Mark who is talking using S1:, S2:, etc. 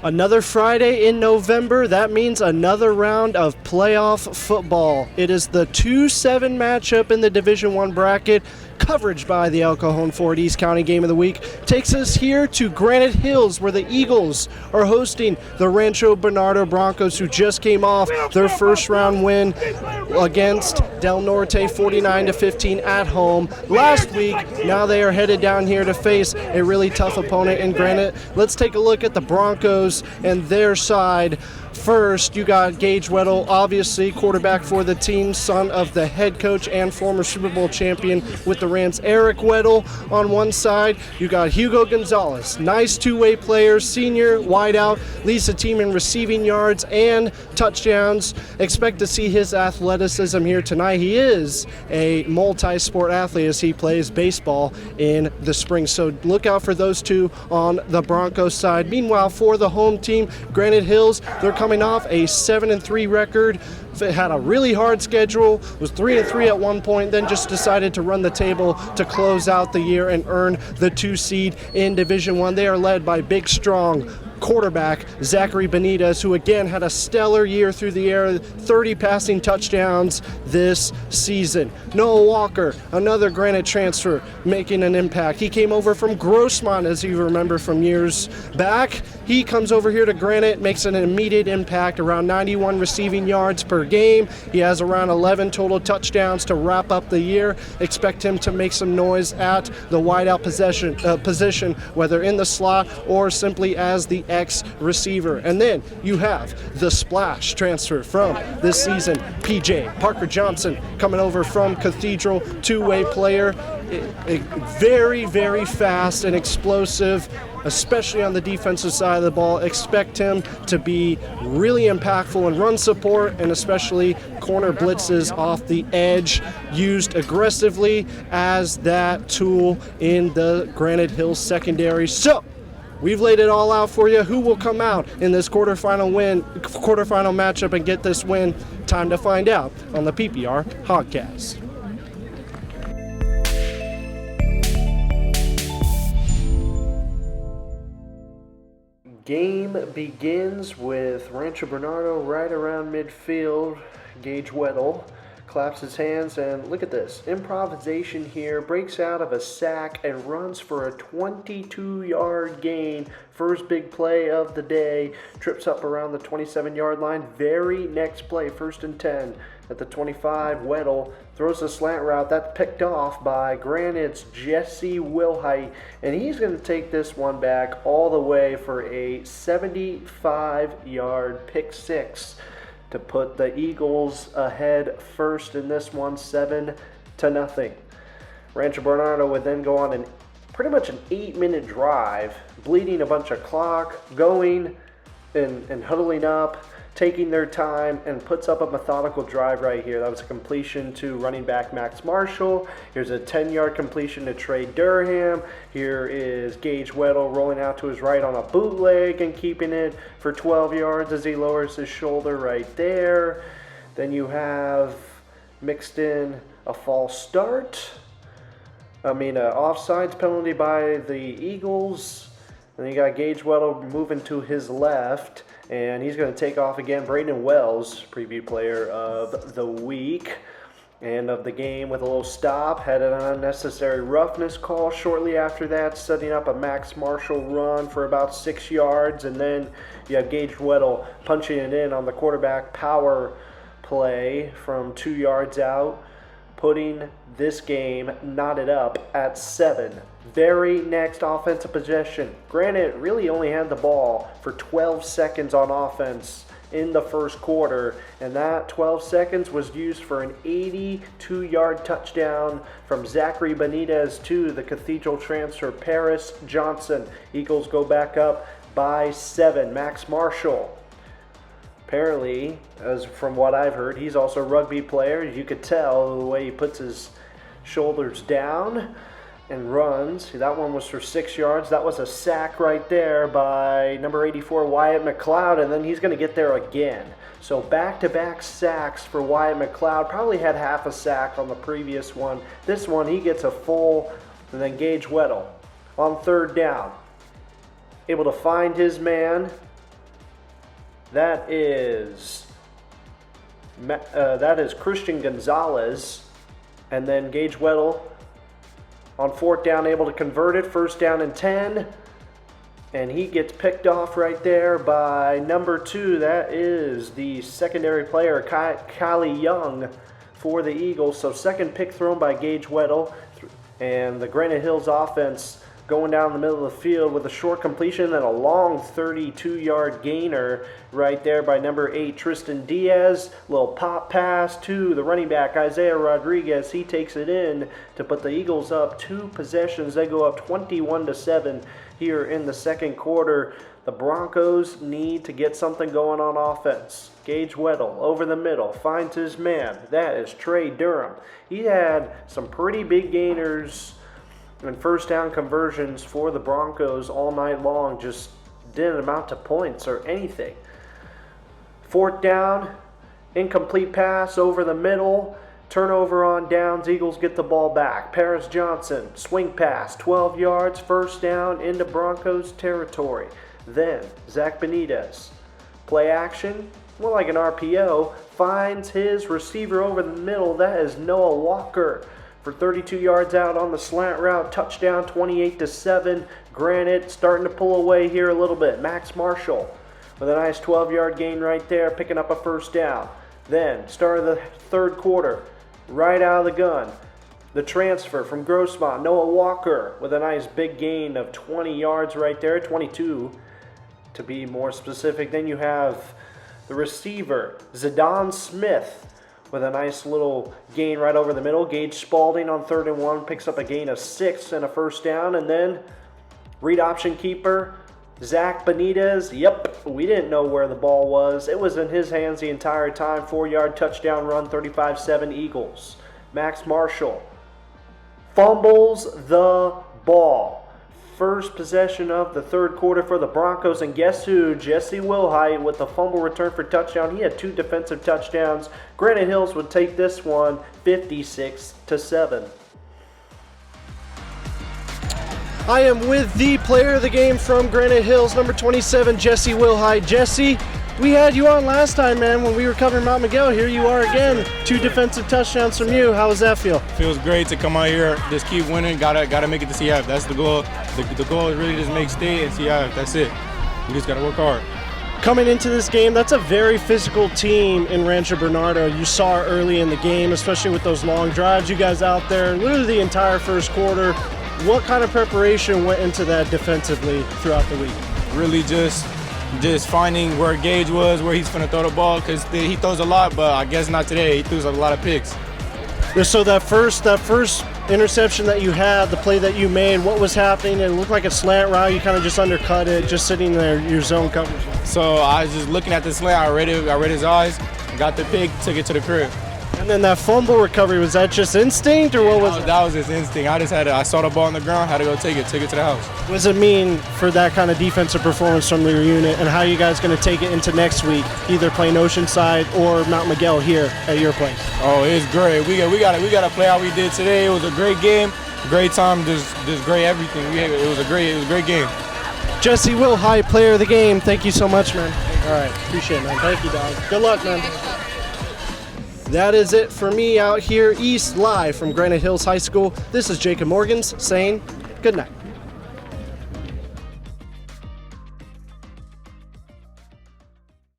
S1: Another Friday in November, that means another round of playoff football. It is the 2-7 matchup in the Division I bracket. Coverage by the El Cajon Ford East County Game of the Week takes us here to Granite Hills, where the Eagles are hosting the Rancho Bernardo Broncos, who just came off their first round win against Del Norte 49-15 at home last week. Now they are headed down here to face a really tough opponent in Granite. Let's take a look at the Broncos and their side. First, you got Gage Weddle, obviously quarterback for the team, son of the head coach and former Super Bowl champion with the Rams, Eric Weddle. On one side, you got Hugo Gonzalez, nice two-way player, senior, wideout, leads the team in receiving yards and touchdowns. Expect to see his athleticism here tonight. He is a multi-sport athlete as he plays baseball in the spring, so look out for those two on the Broncos side. Meanwhile, for the home team, Granite Hills, they're coming off a 7-3 record. It had a really hard schedule, was 3-3 at one point, then just decided to run the table to close out the year and earn the 2 seed in Division I. They are led by big, strong quarterback Zachary Benitez, who again had a stellar year through the air, 30 passing touchdowns this season. Noah Walker, another Granite transfer, making an impact. He came over from Grossmont, as you remember from years back. He comes over here to Granite, makes an immediate impact, around 91 receiving yards per game. He has around 11 total touchdowns to wrap up the year. Expect him to make some noise at the wideout position, whether in the slot or simply as the X receiver. And then you have the splash transfer from this season, PJ Parker Johnson, coming over from Cathedral, two-way player, very, very fast and explosive, especially on the defensive side of the ball. Expect him to be really impactful in run support and especially corner blitzes off the edge, used aggressively as that tool in the Granite Hills secondary. So we've laid it all out for you. Who will come out in this quarterfinal matchup and get this win? Time to find out on the PPR Hogcast. Game begins with Rancho Bernardo right around midfield. Gage Weddle claps his hands, and look at this. Improvisation here, breaks out of a sack and runs for a 22-yard gain. First big play of the day, trips up around the 27-yard line. Very next play, 1st and 10 at the 25. Weddle throws a slant route that's picked off by Granite's Jesse Wilhite, and he's going to take this one back all the way for a 75-yard pick six to put the Eagles ahead first in this one, 7-0. Rancho Bernardo would then go on pretty much an 8-minute drive, bleeding a bunch of clock, going and huddling up, taking their time, and puts up a methodical drive right here. That was a completion to running back Max Marshall. Here's a 10-yard completion to Trey Durham. Here is Gage Weddle rolling out to his right on a bootleg and keeping it for 12 yards as he lowers his shoulder right there. Then you have mixed in a false start. Offsides penalty by the Eagles. And then you got Gage Weddle moving to his left, and he's going to take off again. Braden Wells, preview player of the week and of the game, with a little stop. Had an unnecessary roughness call shortly after that, setting up a Max Marshall run for about 6 yards. And then you have Gage Weddle punching it in on the quarterback power play from 2 yards out, putting this game knotted up at 7. Very next offensive possession. Granite really only had the ball for 12 seconds on offense in the first quarter, and that 12 seconds was used for an 82-yard touchdown from Zachary Benitez to the Cathedral transfer Paris Johnson. Eagles go back up by 7. Max Marshall, apparently, as from what I've heard, he's also a rugby player. You could tell the way he puts his shoulders down and runs. That one was for 6 yards. That was a sack right there by number 84, Wyatt McLeod, and then he's going to get there again. So back-to-back sacks for Wyatt McLeod. Probably had half a sack on the previous one. This one, he gets a full, and then Gage Weddle on 3rd down, able to find his man That is Christian Gonzalez. And then Gage Weddle on 4th down, able to convert it. 1st down and 10. And he gets picked off right there by number 2. That is the secondary player, Kylie Young, for the Eagles. So second pick thrown by Gage Weddle. And the Granite Hills offense going down the middle of the field with a short completion and a long 32-yard gainer right there by number 8, Tristan Diaz. Little pop pass to the running back, Isaiah Rodriguez. He takes it in to put the Eagles up 2 possessions. They go up 21-7 here in the second quarter. The Broncos need to get something going on offense. Gage Weddle over the middle, finds his man. That is Trey Durham. He had some pretty big gainers and 1st down conversions for the Broncos all night long, just didn't amount to points or anything. 4th down, incomplete pass over the middle, turnover on downs, Eagles get the ball back. Paris Johnson, swing pass, 12 yards, 1st down into Broncos territory. Then Zach Benitez, play action, more like an RPO, finds his receiver over the middle. That is Noah Walker for 32 yards out on the slant route. Touchdown, 28-7. Granite starting to pull away here a little bit. Max Marshall with a nice 12-yard gain right there, picking up a 1st down. Then, start of the 3rd quarter, right out of the gun, the transfer from Grossmont, Noah Walker with a nice big gain of 20 yards right there, 22 to be more specific. Then you have the receiver, Zidane Smith, with a nice little gain right over the middle. Gage Spalding on 3rd and 1 picks up a gain of 6 and a 1st down. And then read option keeper, Zach Benitez. Yep, we didn't know where the ball was. It was in his hands the entire time. 4-yard touchdown run, 35-7 Eagles. Max Marshall fumbles the ball. First possession of the 3rd quarter for the Broncos, and guess who? Jesse Wilhite with the fumble return for touchdown. He had 2 defensive touchdowns. Granite Hills would take this one 56-7. I am with the player of the game from Granite Hills, number 27, Jesse Wilhite. Jesse, we had you on last time, man, when we were covering Mount Miguel. Here you are again. 2 defensive touchdowns from you. How does that feel?
S2: Feels great to come out here, just keep winning. Gotta make it to CF. That's the goal. The goal is really just make state and CF. That's it. We just gotta work hard.
S1: Coming into this game, that's a very physical team in Rancho Bernardo. You saw it early in the game, especially with those long drives. You guys out there, literally the entire 1st quarter. What kind of preparation went into that defensively throughout the week?
S2: Really just finding where Gage was, where he's going to throw the ball, because he throws a lot, but I guess not today. He threw a lot of picks.
S1: So that first interception that you had, the play that you made, what was happening? It looked like a slant route. You kind of just undercut it, just sitting there, your zone coverage.
S2: So I was just looking at the slant. I read his eyes, got the pick, took it to the crib.
S1: And then that fumble recovery, was that just instinct or what was it?
S2: That was just instinct. I saw the ball on the ground, had to go take it to the house.
S1: What does it mean for that kind of defensive performance from your unit, and how are you guys going to take it into next week, either playing Oceanside or Mount Miguel here at your place?
S2: Oh, it's great. We got to play how we did today. It was a great game, great time, just great everything. It was a great game.
S1: Jesse Wilhite, player of the game. Thank you so much, man. All right, appreciate it, man. Thank you, dog. Good luck, man. That is it for me out here east, live from Granite Hills High School. This is Jacob Morgans saying good night.